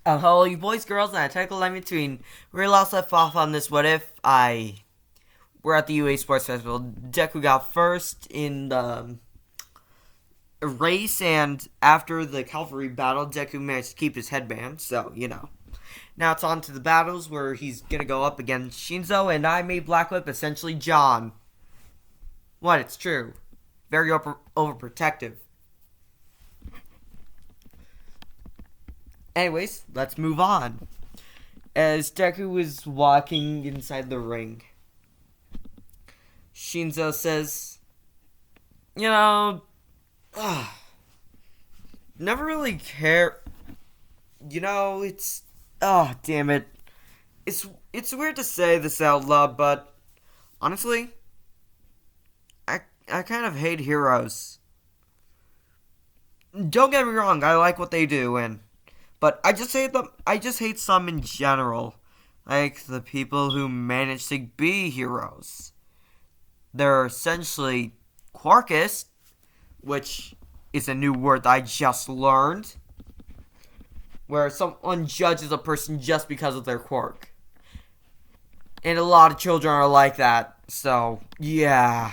Hello, you boys, girls, and a technical line between. We lost left off on this. What if we're at the UA Sports Festival? Deku got first in the race, and after the cavalry battle, Deku managed to keep his headband. So. Now it's on to the battles where he's gonna go up against Shinzo, and I made Black Whip essentially John. What? It's true. Very overprotective. Anyways, let's move on. As Deku is walking inside the ring, Shinzo says, You know, never really care. Damn it. It's weird to say this out loud, but honestly, I kind of hate heroes. Don't get me wrong, I like what they do, but I just hate them. I just hate some in general, like the people who manage to be heroes. They're essentially Quarkus, which is a new word that I just learned, where someone judges a person just because of their quirk. And a lot of children are like that, so yeah.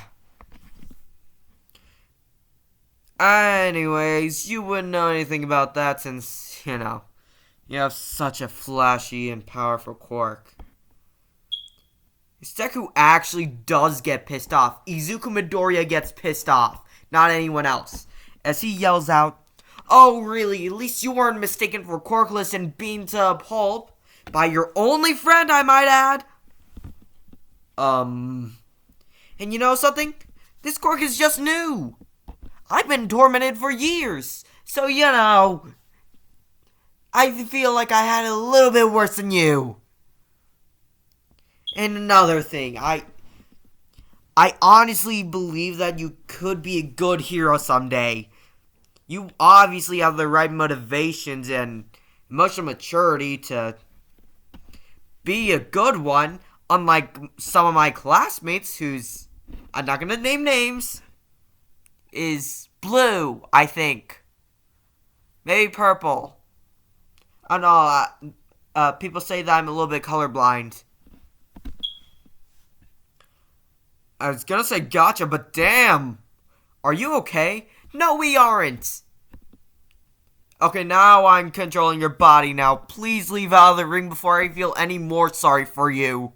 Anyways, you wouldn't know anything about that since, you have such a flashy and powerful quirk. Deku actually does get pissed off. Izuku Midoriya gets pissed off, not anyone else. As he yells out, "Oh really, at least you weren't mistaken for quirkless and beaten to a pulp. By your only friend, I might add." And you know something? This quirk is just new. I've been tormented for years. So, I feel like I had it a little bit worse than you. And another thing, I honestly believe that you could be a good hero someday. You obviously have the right motivations and emotional maturity to be a good one, unlike some of my classmates who's, I'm not going to name names, is blue, I think. Maybe purple. I don't know, people say that I'm a little bit colorblind. I was gonna say gotcha, but damn! Are you okay? No, we aren't! Okay, now I'm controlling your body now. Please leave out of the ring before I feel any more sorry for you.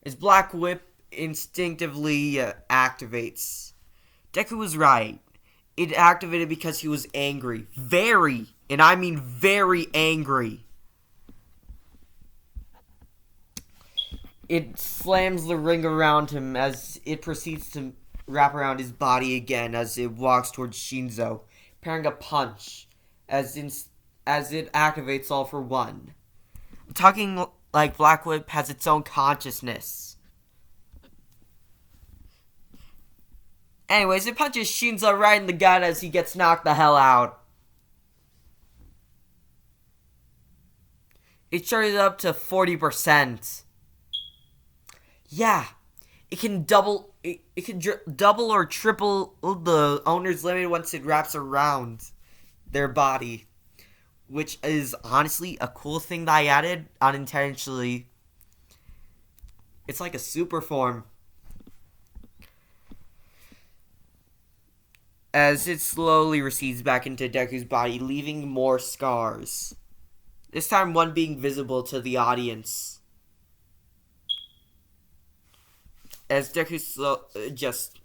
His Black Whip instinctively activates. Deku was right. It activated because he was angry. Very, and I mean very angry. It slams the ring around him as it proceeds to wrap around his body again as it walks towards Shinzo, pairing a punch as it activates all for one. I'm talking like Black Whip has its own consciousness. Anyways, it punches Shinzo right in the gut as he gets knocked the hell out. It charges up to 40%. Yeah, it can double or triple the owner's limit once it wraps around their body, which is honestly a cool thing that I added unintentionally. It's like a super form. As it slowly recedes back into Deku's body, leaving more scars. This time one being visible to the audience. As Deku just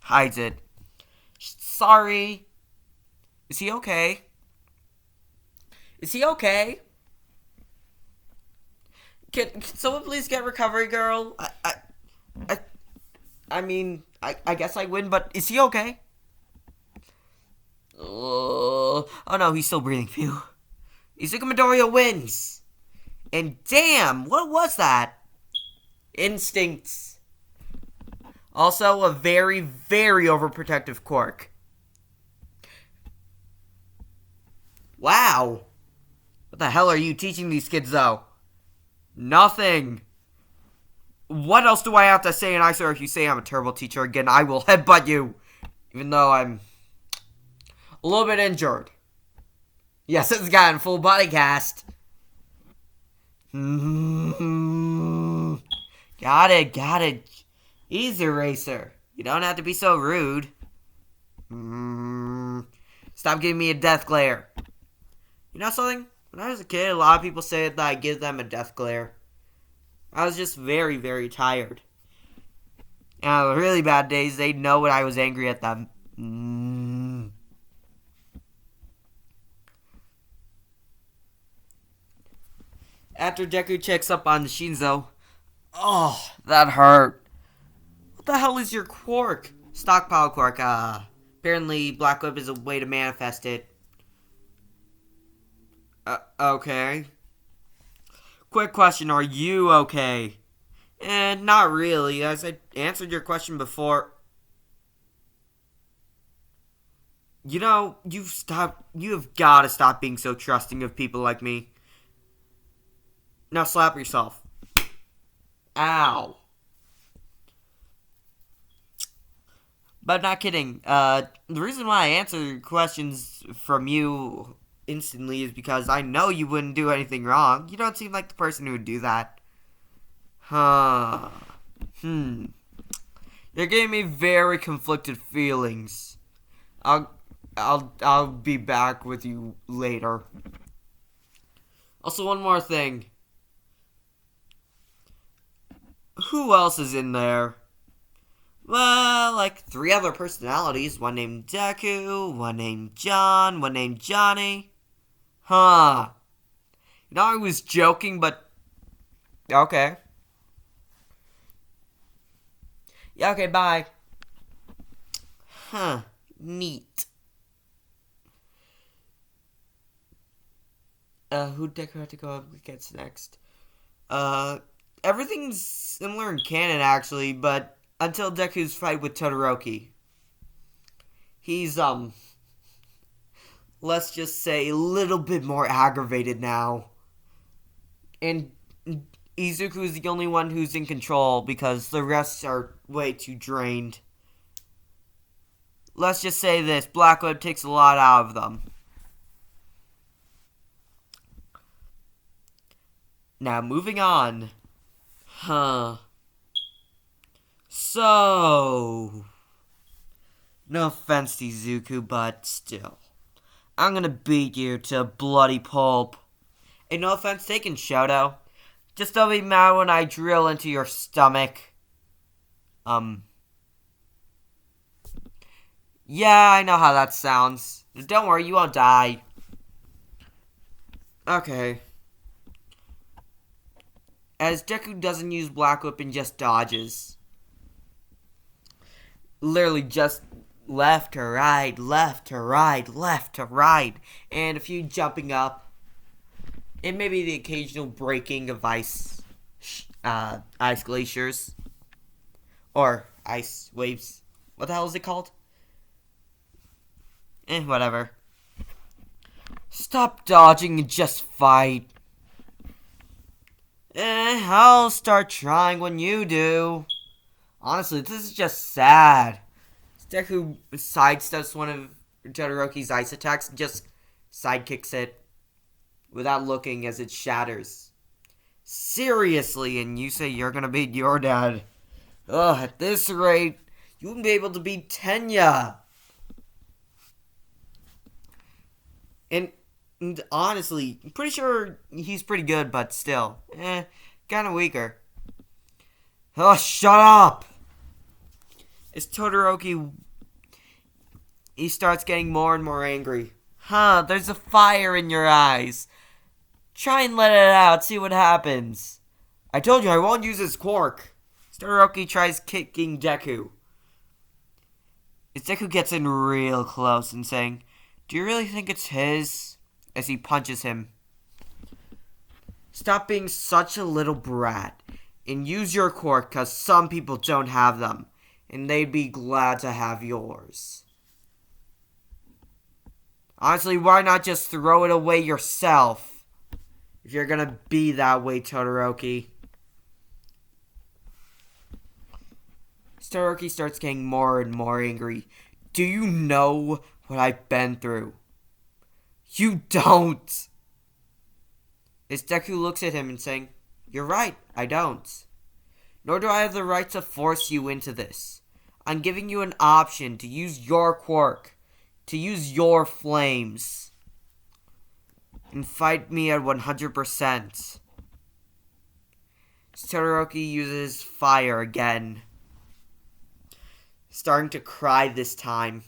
hides it. Sorry. Is he okay? Is he okay? Can someone please get recovery girl? I guess I win, but is he okay? Oh no, he's still breathing. Phew. Izuku Midoriya wins. And damn, what was that? Instincts. Also, a very, very overprotective quirk. Wow. What the hell are you teaching these kids, though? Nothing. What else do I have to say? And I swear, if you say I'm a terrible teacher again, I will headbutt you. Even though I'm a little bit injured. Yes, it's gotten full body cast. Got it. Easy, Racer. You don't have to be so rude. Stop giving me a death glare. You know something? When I was a kid, a lot of people said that I give them a death glare. I was just very, very tired. And on the really bad days, they'd know when I was angry at them. After Deku checks up on Shinzo, oh, that hurt. What the hell is your quirk? Stockpile quirk. Apparently Black Whip is a way to manifest it. Okay. Quick question, are you okay? Not really, as I answered your question before. You know, you have got to stop being so trusting of people like me. Now slap yourself. Ow. But not kidding. The reason why I answer questions from you instantly is because I know you wouldn't do anything wrong. You don't seem like the person who would do that. Huh. You're giving me very conflicted feelings. I'll be back with you later. Also, one more thing. Who else is in there? Well, like 3 other personalities. One named Deku, one named John, one named Johnny. Huh. You know, I was joking, but... Okay. Yeah, okay, bye. Huh. Neat. Who'd Deku have to go up against next? Everything's similar in canon, actually, but until Deku's fight with Todoroki. He's, let's just say, a little bit more aggravated now. And Izuku is the only one who's in control because the rest are way too drained. Let's just say this, Black Whip takes a lot out of them. Now, moving on. Huh. So... No offense to Izuku, but still. I'm gonna beat you to bloody pulp. And no offense taken, Shoto. Just don't be mad when I drill into your stomach. Yeah, I know how that sounds. Don't worry, you won't die. Okay. As Deku doesn't use Black Whip and just dodges. Literally just left to right, left to right, left to right. And a few jumping up. And maybe the occasional breaking of ice glaciers. Or ice waves. What the hell is it called? Whatever. Stop dodging and just fight. I'll start trying when you do. Honestly, this is just sad. Deku sidesteps one of Todoroki's ice attacks and just sidekicks it without looking as it shatters. Seriously, and you say you're gonna beat your dad. Ugh, at this rate, you wouldn't be able to beat Tenya. And honestly, I'm pretty sure he's pretty good, but still. Kinda weaker. Oh, shut up! As Todoroki, he starts getting more and more angry. Huh, there's a fire in your eyes. Try and let it out, see what happens. I told you I won't use his quirk. Todoroki tries kicking Deku. As Deku gets in real close and saying, "Do you really think it's his?" As he punches him. Stop being such a little brat and use your quirk, because some people don't have them, and they'd be glad to have yours. Honestly, why not just throw it away yourself? If you're gonna be that way, Todoroki. Todoroki starts getting more and more angry. Do you know what I've been through? You don't! As Deku looks at him and saying, "You're right, I don't. Nor do I have the right to force you into this. I'm giving you an option to use your quirk, to use your flames, and fight me at 100%. Todoroki uses fire again, starting to cry this time.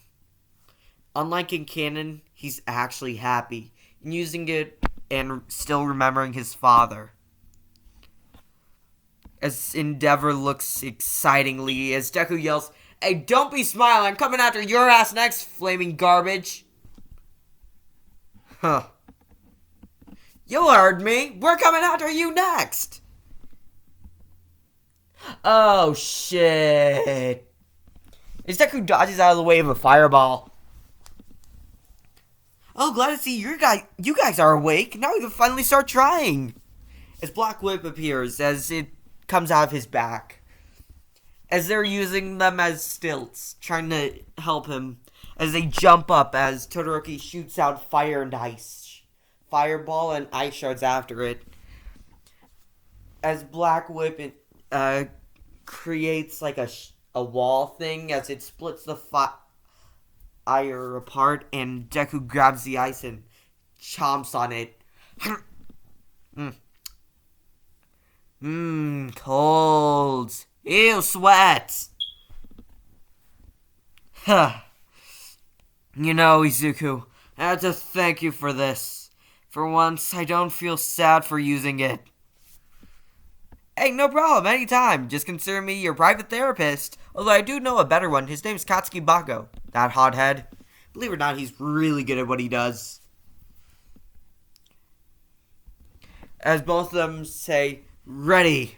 Unlike in canon, he's actually happy, and using it and still remembering his father. As Endeavor looks excitingly, as Deku yells, "Hey, don't be smiling, I'm coming after your ass next, flaming garbage." Huh. You heard me, we're coming after you next. Oh, shit. As Deku dodges out of the way of a fireball. Oh, glad to see you guys are awake. Now we can finally start trying. As Black Whip appears, as it comes out of his back. As they're using them as stilts, trying to help him. As they jump up, as Todoroki shoots out fire and ice. Fireball and ice shards after it. As Black Whip creates like a wall thing, as it splits the fire apart, and Deku grabs the ice and chomps on it. Cold. Ew, sweat. Huh. You know, Izuku, I have to thank you for this. For once, I don't feel sad for using it. Hey, no problem, anytime. Just consider me your private therapist. Although I do know a better one. His name's Katsuki Bako. That hothead. Believe it or not, he's really good at what he does. As both of them say, "Ready."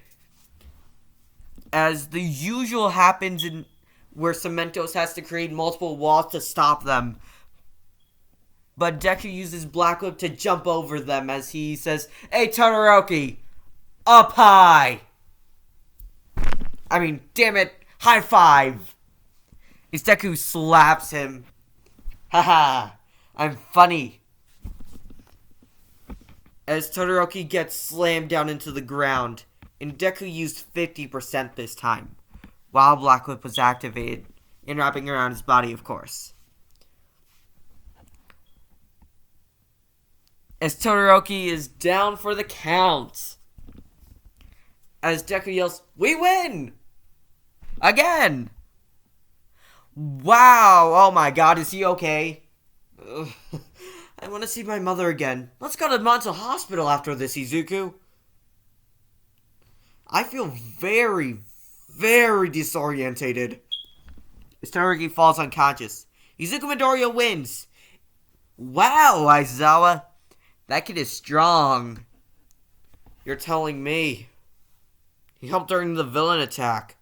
As the usual happens in where Cementos has to create multiple walls to stop them. But Deku uses Black Whip to jump over them as he says, "Hey, Todoroki, up high." I mean, damn it, high five. As Deku slaps him. Haha, I'm funny. As Todoroki gets slammed down into the ground, and Deku used 50% this time, while Black Whip was activated and wrapping around his body, of course. As Todoroki is down for the count. As Deku yells, "We win!" Again! Wow, oh my god, is he okay? Ugh. I want to see my mother again. Let's go to the mental hospital after this, Izuku. I feel very, very disorientated. As Todoroki falls unconscious. Izuku Midoriya wins. Wow, Aizawa. That kid is strong. You're telling me. He helped during the villain attack.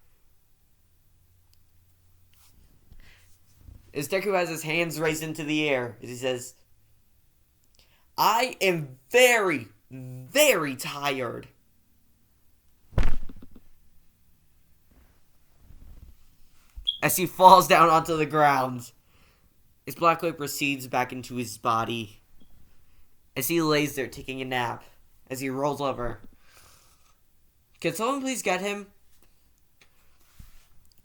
As Deku has his hands raised into the air, as he says, "I am very, very tired." As he falls down onto the ground, his Black Whip recedes back into his body. As he lays there taking a nap, as he rolls over. Can someone please get him?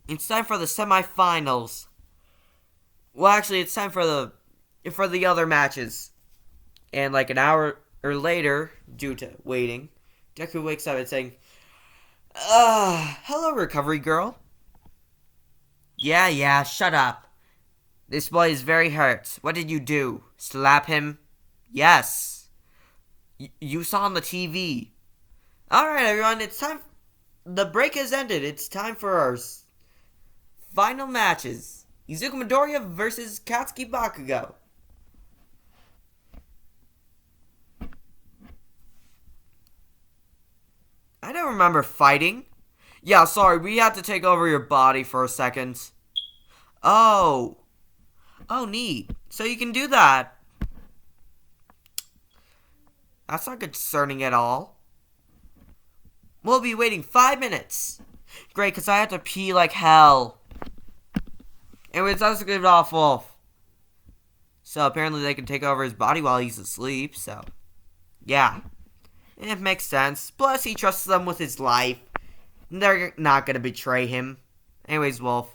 It's time for the semifinals. Well, actually, it's time for the other matches. And like an hour or later, due to waiting, Deku wakes up and saying, hello, recovery girl." Yeah, shut up. This boy is very hurt. What did you do? Slap him? Yes. You saw on the TV. Alright, everyone, it's time. The break has ended. It's time for our final matches. Izuku Midoriya versus Katsuki Bakugo. I don't remember fighting. Yeah, sorry, we had to take over your body for a second. Oh, neat. So you can do that. That's not concerning at all. We'll be waiting 5 minutes. Great, because I have to pee like hell. Anyways, let's get it off. So apparently they can take over his body while he's asleep, so. Yeah. It makes sense. Plus, he trusts them with his life. They're not gonna betray him. Anyways, Wolf.